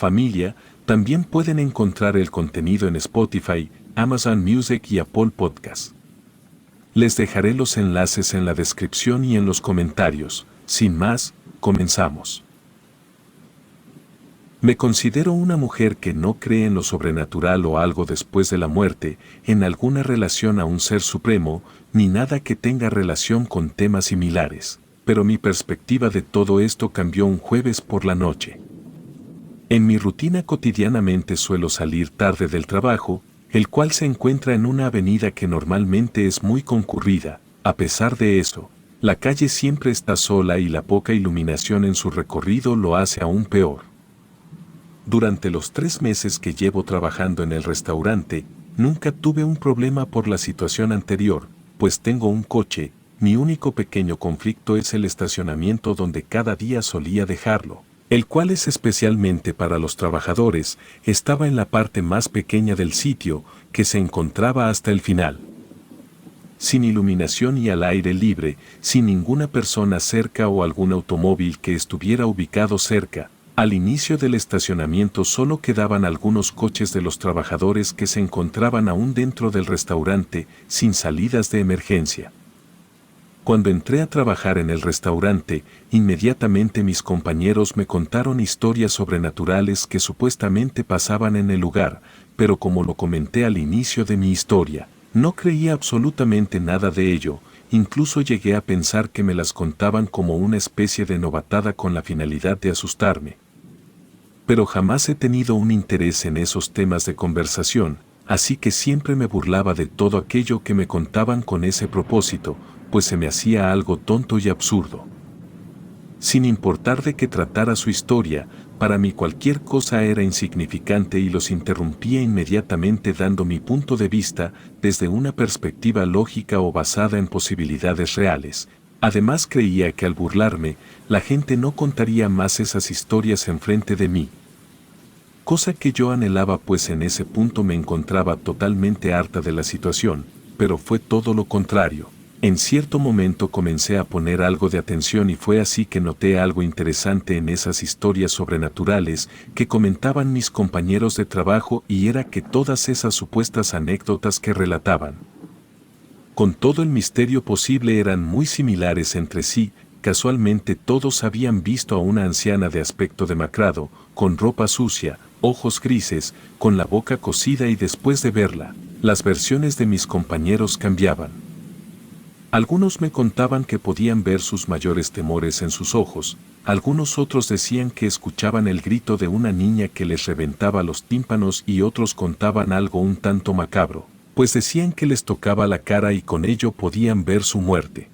familia, también pueden encontrar el contenido en Spotify, Amazon Music y Apple Podcasts. Les dejaré los enlaces en la descripción y en los comentarios. Sin más, comenzamos. Me considero una mujer que no cree en lo sobrenatural o algo después de la muerte, en alguna relación a un ser supremo, ni nada que tenga relación con temas similares, pero mi perspectiva de todo esto cambió un jueves por la noche. En mi rutina cotidianamente suelo salir tarde del trabajo, el cual se encuentra en una avenida que normalmente es muy concurrida. A pesar de eso, la calle siempre está sola y la poca iluminación en su recorrido lo hace aún peor. Durante los 3 meses que llevo trabajando en el restaurante, nunca tuve un problema por la situación anterior, pues tengo un coche. Mi único pequeño conflicto es el estacionamiento donde cada día solía dejarlo, el cual es especialmente para los trabajadores. Estaba en la parte más pequeña del sitio, que se encontraba hasta el final. Sin iluminación y al aire libre, sin ninguna persona cerca o algún automóvil que estuviera ubicado cerca. Al inicio del estacionamiento solo quedaban algunos coches de los trabajadores que se encontraban aún dentro del restaurante, sin salidas de emergencia. Cuando entré a trabajar en el restaurante, inmediatamente mis compañeros me contaron historias sobrenaturales que supuestamente pasaban en el lugar, pero como lo comenté al inicio de mi historia, no creía absolutamente nada de ello. Incluso llegué a pensar que me las contaban como una especie de novatada con la finalidad de asustarme. Pero jamás he tenido un interés en esos temas de conversación, así que siempre me burlaba de todo aquello que me contaban con ese propósito, pues se me hacía algo tonto y absurdo. Sin importar de qué tratara su historia, para mí cualquier cosa era insignificante y los interrumpía inmediatamente dando mi punto de vista desde una perspectiva lógica o basada en posibilidades reales. Además creía que al burlarme, la gente no contaría más esas historias enfrente de mí. Cosa que yo anhelaba, pues en ese punto me encontraba totalmente harta de la situación, pero fue todo lo contrario. En cierto momento comencé a poner algo de atención y fue así que noté algo interesante en esas historias sobrenaturales que comentaban mis compañeros de trabajo, y era que todas esas supuestas anécdotas que relataban, con todo el misterio posible, eran muy similares entre sí. Casualmente todos habían visto a una anciana de aspecto demacrado, con ropa sucia, ojos grises, con la boca cocida, y después de verla, las versiones de mis compañeros cambiaban. Algunos me contaban que podían ver sus mayores temores en sus ojos, algunos otros decían que escuchaban el grito de una niña que les reventaba los tímpanos, y otros contaban algo un tanto macabro, pues decían que les tocaba la cara y con ello podían ver su muerte.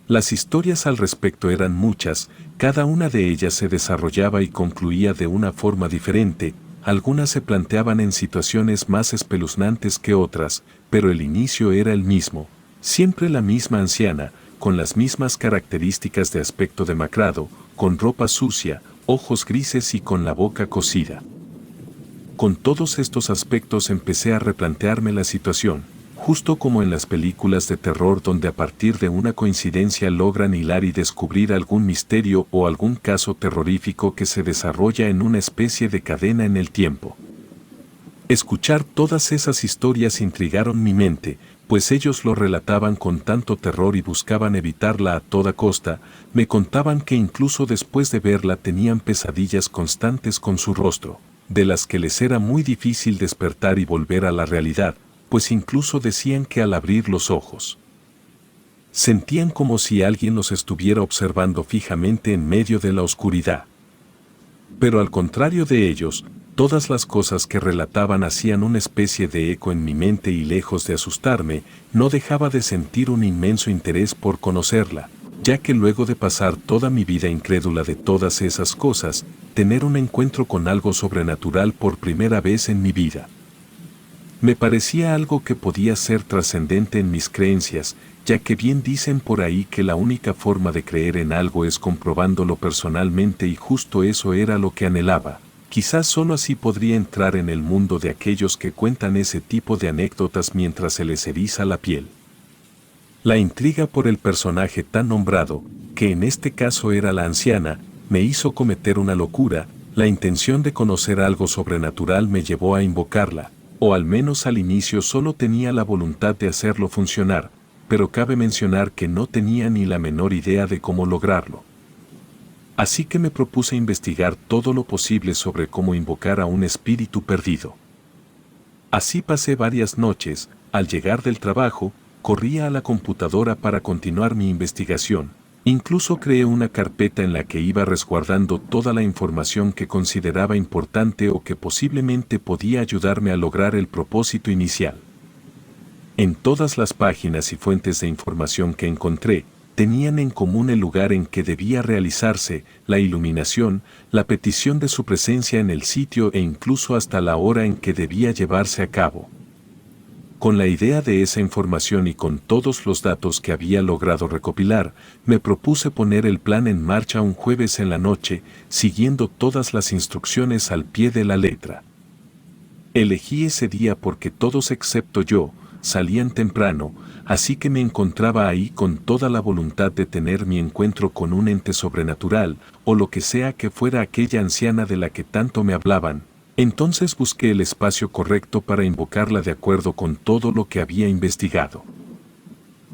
Las historias al respecto eran muchas, cada una de ellas se desarrollaba y concluía de una forma diferente. Algunas se planteaban en situaciones más espeluznantes que otras, pero el inicio era el mismo. Siempre la misma anciana, con las mismas características de aspecto demacrado, con ropa sucia, ojos grises y con la boca cocida. Con todos estos aspectos empecé a replantearme la situación, justo como en las películas de terror, donde a partir de una coincidencia logran hilar y descubrir algún misterio o algún caso terrorífico que se desarrolla en una especie de cadena en el tiempo. Escuchar todas esas historias intrigaron mi mente, pues ellos lo relataban con tanto terror y buscaban evitarla a toda costa. Me contaban que incluso después de verla tenían pesadillas constantes con su rostro, de las que les era muy difícil despertar y volver a la realidad, pues incluso decían que al abrir los ojos, sentían como si alguien los estuviera observando fijamente en medio de la oscuridad. Pero al contrario de ellos, todas las cosas que relataban hacían una especie de eco en mi mente, y lejos de asustarme, no dejaba de sentir un inmenso interés por conocerla, ya que luego de pasar toda mi vida incrédula de todas esas cosas, tener un encuentro con algo sobrenatural por primera vez en mi vida me parecía algo que podía ser trascendente en mis creencias, ya que bien dicen por ahí que la única forma de creer en algo es comprobándolo personalmente, y justo eso era lo que anhelaba. Quizás solo así podría entrar en el mundo de aquellos que cuentan ese tipo de anécdotas mientras se les eriza la piel. La intriga por el personaje tan nombrado, que en este caso era la anciana, me hizo cometer una locura. La intención de conocer algo sobrenatural me llevó a invocarla, o al menos al inicio solo tenía la voluntad de hacerlo funcionar, pero cabe mencionar que no tenía ni la menor idea de cómo lograrlo. Así que me propuse investigar todo lo posible sobre cómo invocar a un espíritu perdido. Así pasé varias noches. Al llegar del trabajo, corría a la computadora para continuar mi investigación. Incluso creé una carpeta en la que iba resguardando toda la información que consideraba importante o que posiblemente podía ayudarme a lograr el propósito inicial. En todas las páginas y fuentes de información que encontré, tenían en común el lugar en que debía realizarse la iluminación, la petición de su presencia en el sitio e incluso hasta la hora en que debía llevarse a cabo. Con la idea de esa información y con todos los datos que había logrado recopilar, me propuse poner el plan en marcha un jueves en la noche, siguiendo todas las instrucciones al pie de la letra. Elegí ese día porque todos excepto yo salían temprano, así que me encontraba ahí con toda la voluntad de tener mi encuentro con un ente sobrenatural, o lo que sea que fuera aquella anciana de la que tanto me hablaban. Entonces busqué el espacio correcto para invocarla de acuerdo con todo lo que había investigado.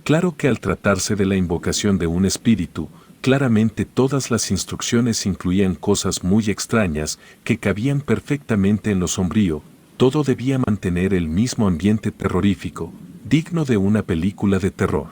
Claro que al tratarse de la invocación de un espíritu, claramente todas las instrucciones incluían cosas muy extrañas que cabían perfectamente en lo sombrío. Todo debía mantener el mismo ambiente terrorífico, digno de una película de terror.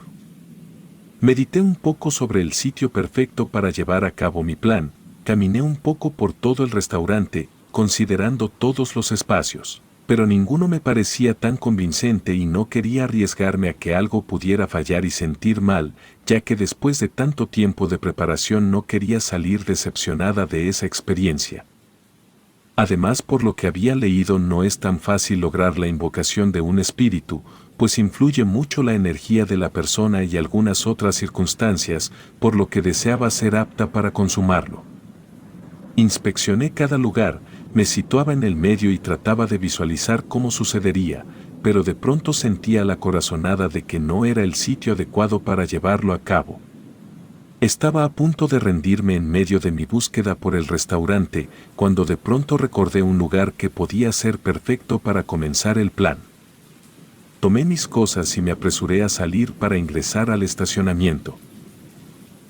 Medité un poco sobre el sitio perfecto para llevar a cabo mi plan, caminé un poco por todo el restaurante, considerando todos los espacios, pero ninguno me parecía tan convincente y no quería arriesgarme a que algo pudiera fallar y sentir mal, ya que después de tanto tiempo de preparación no quería salir decepcionada de esa experiencia. Además, por lo que había leído, no es tan fácil lograr la invocación de un espíritu, pues influye mucho la energía de la persona y algunas otras circunstancias, por lo que deseaba ser apta para consumarlo. Inspeccioné cada lugar, me situaba en el medio y trataba de visualizar cómo sucedería, pero de pronto sentía la corazonada de que no era el sitio adecuado para llevarlo a cabo. Estaba a punto de rendirme en medio de mi búsqueda por el restaurante, cuando de pronto recordé un lugar que podía ser perfecto para comenzar el plan. Tomé mis cosas y me apresuré a salir para ingresar al estacionamiento.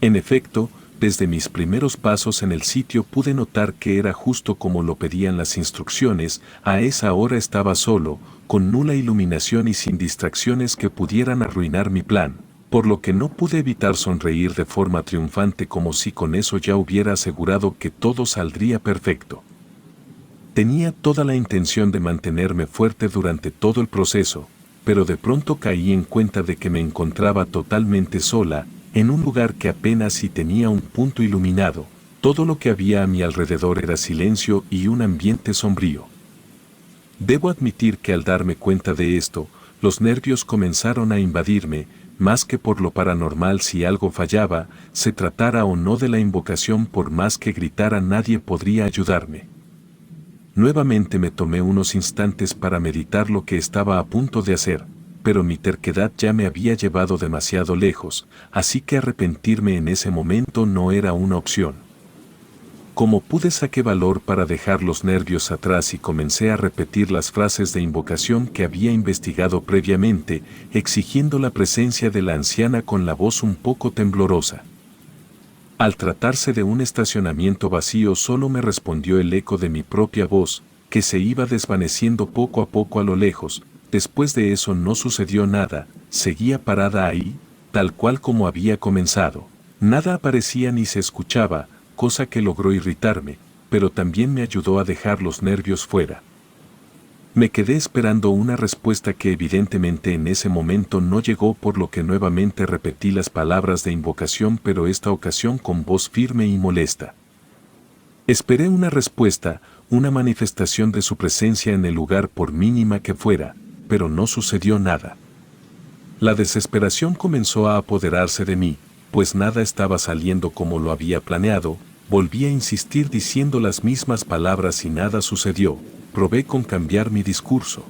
En efecto, desde mis primeros pasos en el sitio pude notar que era justo como lo pedían las instrucciones. A esa hora estaba solo, con nula iluminación y sin distracciones que pudieran arruinar mi plan, por lo que no pude evitar sonreír de forma triunfante como si con eso ya hubiera asegurado que todo saldría perfecto. Tenía toda la intención de mantenerme fuerte durante todo el proceso, pero de pronto caí en cuenta de que me encontraba totalmente sola, en un lugar que apenas si tenía un punto iluminado. Todo lo que había a mi alrededor era silencio y un ambiente sombrío. Debo admitir que al darme cuenta de esto, los nervios comenzaron a invadirme, más que por lo paranormal. Si algo fallaba, se tratara o no de la invocación, por más que gritara nadie podría ayudarme. Nuevamente me tomé unos instantes para meditar lo que estaba a punto de hacer, pero mi terquedad ya me había llevado demasiado lejos, así que arrepentirme en ese momento no era una opción. Como pude, saqué valor para dejar los nervios atrás y comencé a repetir las frases de invocación que había investigado previamente, exigiendo la presencia de la anciana con la voz un poco temblorosa. Al tratarse de un estacionamiento vacío, solo me respondió el eco de mi propia voz, que se iba desvaneciendo poco a poco a lo lejos. Después de eso no sucedió nada, seguía parada ahí, tal cual como había comenzado. Nada aparecía ni se escuchaba, cosa que logró irritarme, pero también me ayudó a dejar los nervios fuera. Me quedé esperando una respuesta que evidentemente en ese momento no llegó, por lo que nuevamente repetí las palabras de invocación, pero esta ocasión con voz firme y molesta. Esperé una respuesta, una manifestación de su presencia en el lugar, por mínima que fuera, pero no sucedió nada. La desesperación comenzó a apoderarse de mí, pues nada estaba saliendo como lo había planeado. Volví a insistir diciendo las mismas palabras y nada sucedió. Probé con cambiar mi discurso.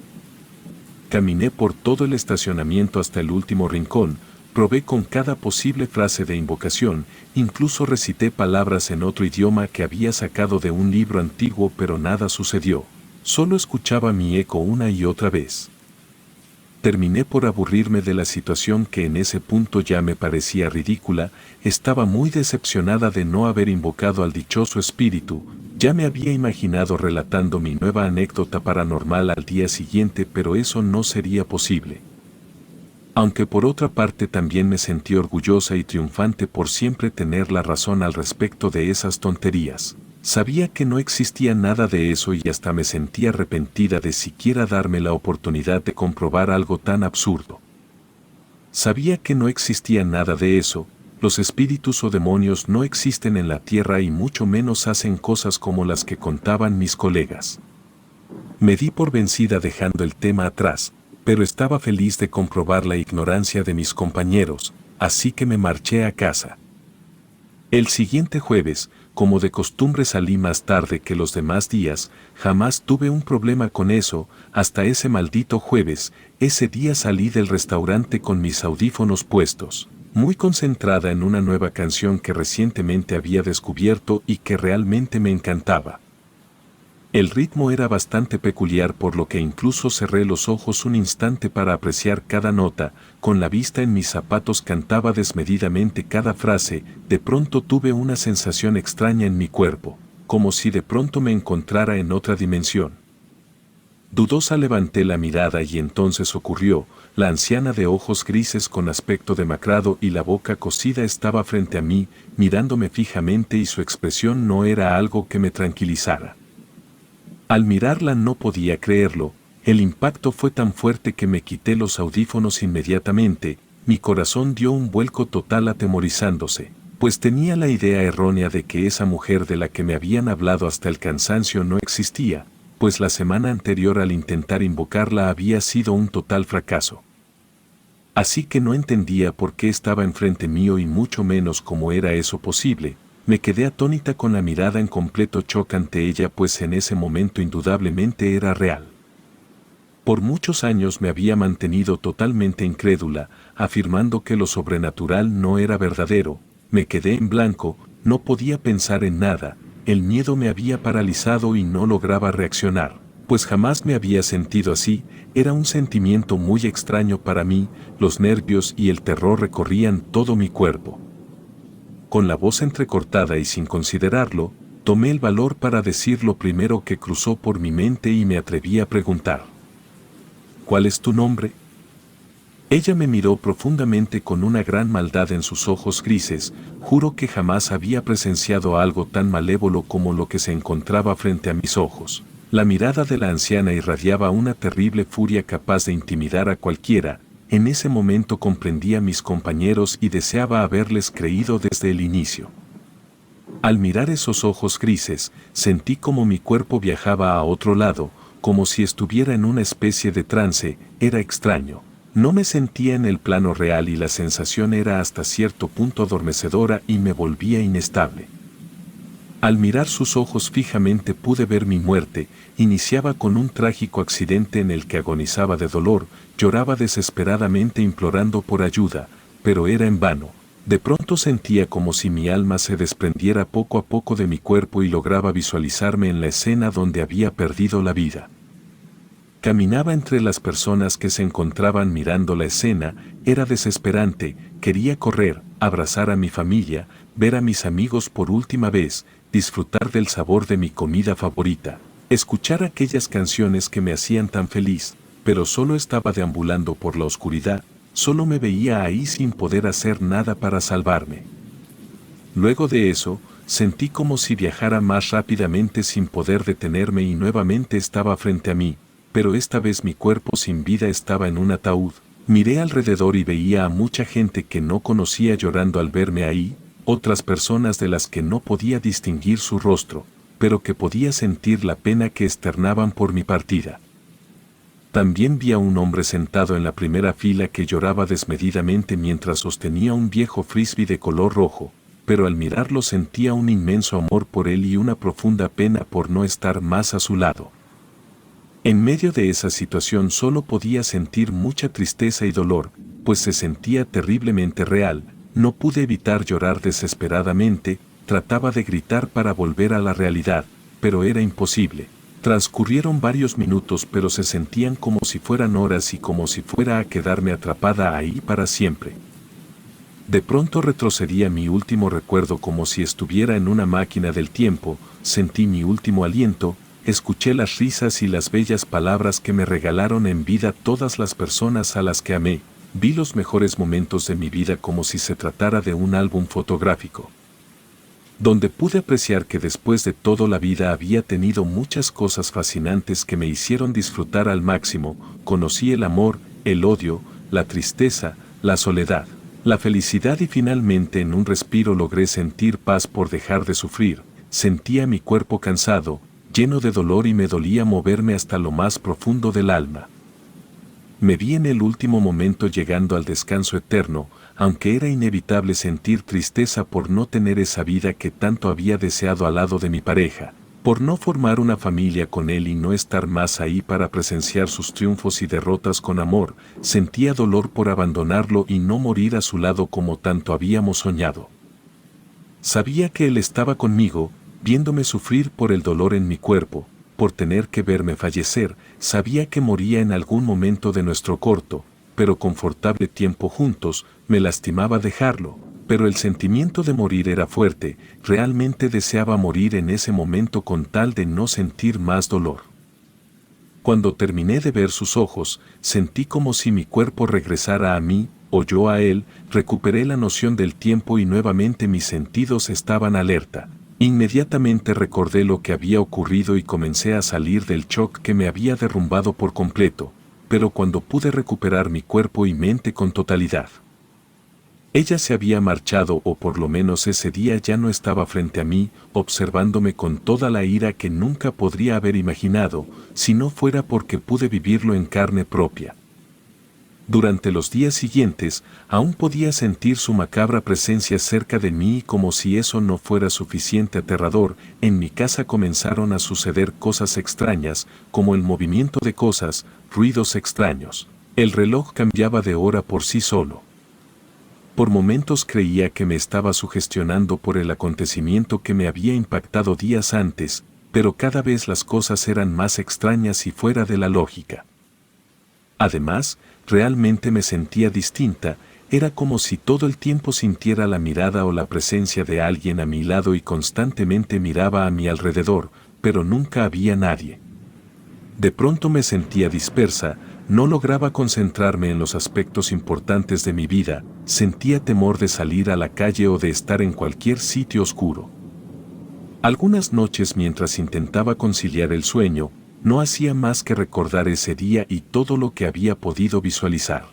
Caminé por todo el estacionamiento hasta el último rincón, Probé con cada posible frase de invocación, incluso recité palabras en otro idioma que había sacado de un libro antiguo, pero nada sucedió. Solo escuchaba mi eco una y otra vez. Terminé por aburrirme de la situación que en ese punto ya me parecía ridícula. Estaba muy decepcionada de no haber invocado al dichoso espíritu. Ya me había imaginado relatando mi nueva anécdota paranormal al día siguiente, pero eso no sería posible. Aunque por otra parte también me sentí orgullosa y triunfante por siempre tener la razón al respecto de esas tonterías. Sabía que no existía nada de eso y hasta me sentía arrepentida de siquiera darme la oportunidad de comprobar algo tan absurdo. Sabía que no existía nada de eso, los espíritus o demonios no existen en la tierra y mucho menos hacen cosas como las que contaban mis colegas. Me di por vencida dejando el tema atrás, pero estaba feliz de comprobar la ignorancia de mis compañeros, así que me marché a casa. El siguiente jueves, como de costumbre salí más tarde que los demás días, jamás tuve un problema con eso, hasta ese maldito jueves. Ese día salí del restaurante con mis audífonos puestos, muy concentrada en una nueva canción que recientemente había descubierto y que realmente me encantaba. El ritmo era bastante peculiar, por lo que incluso cerré los ojos un instante para apreciar cada nota. Con la vista en mis zapatos cantaba desmedidamente cada frase. De pronto tuve una sensación extraña en mi cuerpo, como si de pronto me encontrara en otra dimensión. Dudosa levanté la mirada y entonces ocurrió. La anciana de ojos grises con aspecto demacrado y la boca cosida estaba frente a mí, mirándome fijamente, y su expresión no era algo que me tranquilizara. Al mirarla no podía creerlo. El impacto fue tan fuerte que me quité los audífonos inmediatamente. Mi corazón dio un vuelco total atemorizándose, pues tenía la idea errónea de que esa mujer de la que me habían hablado hasta el cansancio no existía, pues la semana anterior al intentar invocarla había sido un total fracaso. Así que no entendía por qué estaba enfrente mío y mucho menos cómo era eso posible. Me quedé atónita con la mirada en completo shock ante ella, pues en ese momento indudablemente era real. Por muchos años me había mantenido totalmente incrédula, afirmando que lo sobrenatural no era verdadero. Me quedé en blanco, no podía pensar en nada, el miedo me había paralizado y no lograba reaccionar, pues jamás me había sentido así. Era un sentimiento muy extraño para mí, los nervios y el terror recorrían todo mi cuerpo. Con la voz entrecortada y sin considerarlo, tomé el valor para decir lo primero que cruzó por mi mente y me atreví a preguntar: ¿cuál es tu nombre? Ella me miró profundamente con una gran maldad en sus ojos grises. Juro que jamás había presenciado algo tan malévolo como lo que se encontraba frente a mis ojos. La mirada de la anciana irradiaba una terrible furia capaz de intimidar a cualquiera. En ese momento comprendí a mis compañeros y deseaba haberles creído desde el inicio. Al mirar esos ojos grises, sentí como mi cuerpo viajaba a otro lado, como si estuviera en una especie de trance. Era extraño. No me sentía en el plano real y la sensación era hasta cierto punto adormecedora y me volvía inestable. Al mirar sus ojos fijamente pude ver mi muerte. Iniciaba con un trágico accidente en el que agonizaba de dolor, lloraba desesperadamente implorando por ayuda, pero era en vano. De pronto sentía como si mi alma se desprendiera poco a poco de mi cuerpo y lograba visualizarme en la escena donde había perdido la vida. Caminaba entre las personas que se encontraban mirando la escena. Era desesperante. Quería correr, abrazar a mi familia, ver a mis amigos por última vez, disfrutar del sabor de mi comida favorita, escuchar aquellas canciones que me hacían tan feliz, pero solo estaba deambulando por la oscuridad, solo me veía ahí sin poder hacer nada para salvarme. Luego de eso, sentí como si viajara más rápidamente sin poder detenerme y nuevamente estaba frente a mí, pero esta vez mi cuerpo sin vida estaba en un ataúd. Miré alrededor y veía a mucha gente que no conocía llorando al verme ahí, otras personas de las que no podía distinguir su rostro, pero que podía sentir la pena que externaban por mi partida. También vi a un hombre sentado en la primera fila que lloraba desmedidamente mientras sostenía un viejo frisbee de color rojo, pero al mirarlo sentía un inmenso amor por él y una profunda pena por no estar más a su lado. En medio de esa situación solo podía sentir mucha tristeza y dolor. pues se sentía terriblemente real. No pude evitar llorar desesperadamente, trataba de gritar para volver a la realidad, pero era imposible. Transcurrieron varios minutos, pero se sentían como si fueran horas y como si fuera a quedarme atrapada ahí para siempre. De pronto retrocedí a mi último recuerdo como si estuviera en una máquina del tiempo, sentí mi último aliento, escuché las risas y las bellas palabras que me regalaron en vida todas las personas a las que amé, vi los mejores momentos de mi vida como si se tratara de un álbum fotográfico, donde pude apreciar que después de todo la vida había tenido muchas cosas fascinantes que me hicieron disfrutar al máximo. Conocí el amor, el odio, la tristeza, la soledad, la felicidad y finalmente en un respiro logré sentir paz por dejar de sufrir. Sentía mi cuerpo cansado, lleno de dolor y me dolía moverme hasta lo más profundo del alma. Me vi en el último momento llegando al descanso eterno, aunque era inevitable sentir tristeza por no tener esa vida que tanto había deseado al lado de mi pareja, por no formar una familia con él y no estar más ahí para presenciar sus triunfos y derrotas con amor. Sentía dolor por abandonarlo y no morir a su lado como tanto habíamos soñado. Sabía que él estaba conmigo, viéndome sufrir por el dolor en mi cuerpo, por tener que verme fallecer. Sabía que moría en algún momento de nuestro corto, pero confortable tiempo juntos. Me lastimaba dejarlo, pero el sentimiento de morir era fuerte. Realmente deseaba morir en ese momento con tal de no sentir más dolor. Cuando terminé de ver sus ojos, sentí como si mi cuerpo regresara a mí, o yo a él. Recuperé la noción del tiempo y nuevamente mis sentidos estaban alerta. Inmediatamente recordé lo que había ocurrido y comencé a salir del shock que me había derrumbado por completo, pero cuando pude recuperar mi cuerpo y mente con totalidad. Ella se había marchado, o por lo menos ese día ya no estaba frente a mí, observándome con toda la ira que nunca podría haber imaginado, si no fuera porque pude vivirlo en carne propia. Durante los días siguientes, aún podía sentir su macabra presencia cerca de mí y como si eso no fuera suficiente aterrador, en mi casa comenzaron a suceder cosas extrañas, como el movimiento de cosas, ruidos extraños. El reloj cambiaba de hora por sí solo. Por momentos creía que me estaba sugestionando por el acontecimiento que me había impactado días antes, pero cada vez las cosas eran más extrañas y fuera de la lógica. Además, realmente me sentía distinta. Era como si todo el tiempo sintiera la mirada o la presencia de alguien a mi lado y constantemente miraba a mi alrededor, pero nunca había nadie. De pronto me sentía dispersa, no lograba concentrarme en los aspectos importantes de mi vida, sentía temor de salir a la calle o de estar en cualquier sitio oscuro. Algunas noches mientras intentaba conciliar el sueño, no hacía más que recordar ese día y todo lo que había podido visualizar.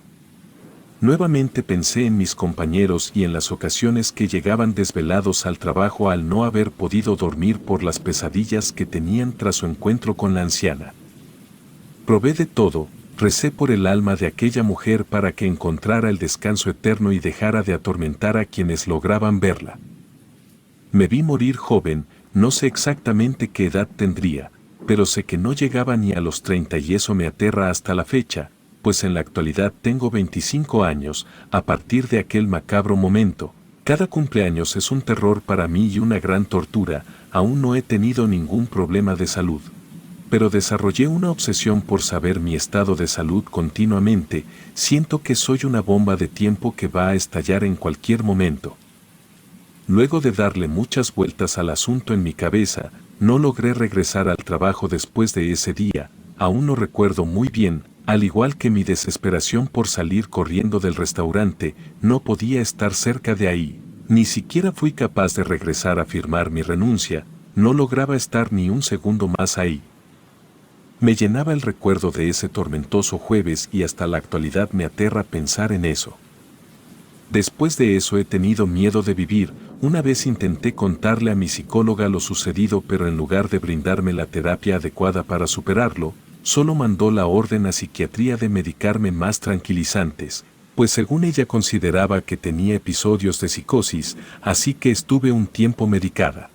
Nuevamente pensé en mis compañeros y en las ocasiones que llegaban desvelados al trabajo al no haber podido dormir por las pesadillas que tenían tras su encuentro con la anciana. Probé de todo, recé por el alma de aquella mujer para que encontrara el descanso eterno y dejara de atormentar a quienes lograban verla. Me vi morir joven, no sé exactamente qué edad tendría, pero sé que no llegaba ni a los 30 y eso me aterra hasta la fecha, pues en la actualidad tengo 25 años. A partir de aquel macabro momento, cada cumpleaños es un terror para mí y una gran tortura. Aún no he tenido ningún problema de salud, pero desarrollé una obsesión por saber mi estado de salud continuamente. Siento que soy una bomba de tiempo que va a estallar en cualquier momento. Luego de darle muchas vueltas al asunto en mi cabeza, no logré regresar al trabajo después de ese día. Aún lo recuerdo muy bien, al igual que mi desesperación por salir corriendo del restaurante. No podía estar cerca de ahí, ni siquiera fui capaz de regresar a firmar mi renuncia. No lograba estar ni un segundo más ahí. Me llenaba el recuerdo de ese tormentoso jueves y hasta la actualidad me aterra pensar en eso. Después de eso he tenido miedo de vivir. Una vez intenté contarle a mi psicóloga lo sucedido, pero en lugar de brindarme la terapia adecuada para superarlo, solo mandó la orden a psiquiatría de medicarme más tranquilizantes, pues según ella consideraba que tenía episodios de psicosis, así que estuve un tiempo medicada.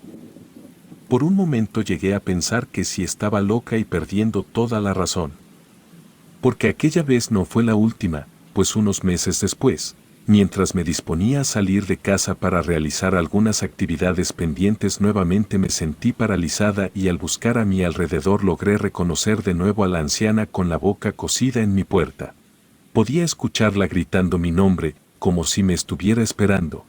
Por un momento llegué a pensar que si estaba loca y perdiendo toda la razón. Porque aquella vez no fue la última. pues unos meses después, mientras me disponía a salir de casa para realizar algunas actividades pendientes, nuevamente me sentí paralizada y al buscar a mi alrededor logré reconocer de nuevo a la anciana con la boca cosida en mi puerta. Podía escucharla gritando mi nombre, como si me estuviera esperando.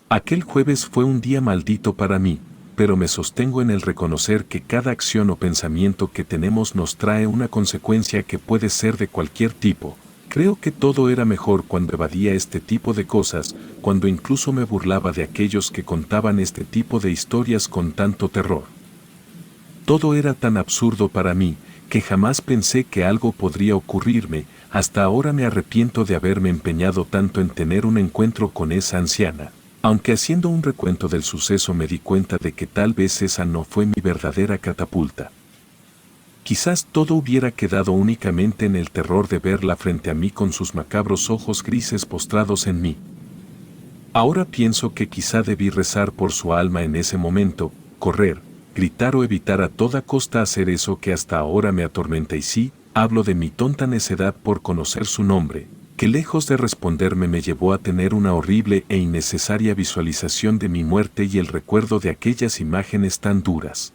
Aquel jueves fue un día maldito para mí, pero me sostengo en el reconocer que cada acción o pensamiento que tenemos nos trae una consecuencia que puede ser de cualquier tipo. Creo que todo era mejor cuando evadía este tipo de cosas, cuando incluso me burlaba de aquellos que contaban este tipo de historias con tanto terror. Todo era tan absurdo para mí, que jamás pensé que algo podría ocurrirme. Hasta ahora me arrepiento de haberme empeñado tanto en tener un encuentro con esa anciana. Aunque haciendo un recuento del suceso me di cuenta de que tal vez esa no fue mi verdadera catapulta. Quizás todo hubiera quedado únicamente en el terror de verla frente a mí con sus macabros ojos grises postrados en mí. Ahora pienso que quizá debí rezar por su alma en ese momento, correr, gritar o evitar a toda costa hacer eso que hasta ahora me atormenta, y sí, hablo de mi tonta necedad por conocer su nombre, que lejos de responderme me llevó a tener una horrible e innecesaria visualización de mi muerte y el recuerdo de aquellas imágenes tan duras.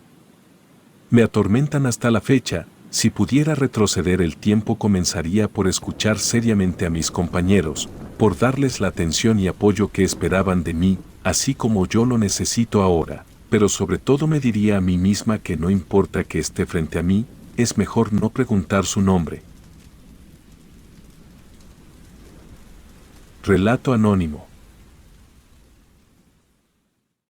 Me atormentan hasta la fecha. Si pudiera retroceder el tiempo comenzaría por escuchar seriamente a mis compañeros, por darles la atención y apoyo que esperaban de mí, así como yo lo necesito ahora, pero sobre todo me diría a mí misma que no importa que esté frente a mí, es mejor no preguntar su nombre. Relato anónimo.